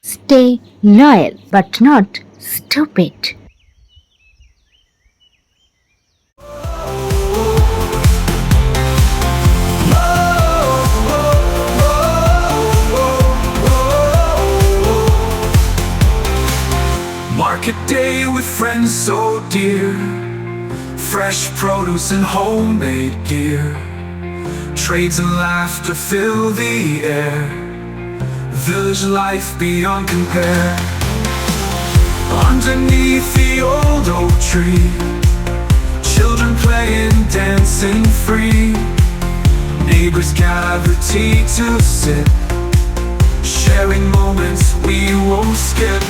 Stay loyal but not stupid. Market day with friends so dear, fresh produce and homemade gear, trades and laughter fill the air, village life beyond compare. Underneath the old oak tree, children playing, dancing free, neighbors gather tea to sip, sharing moments we won't skip.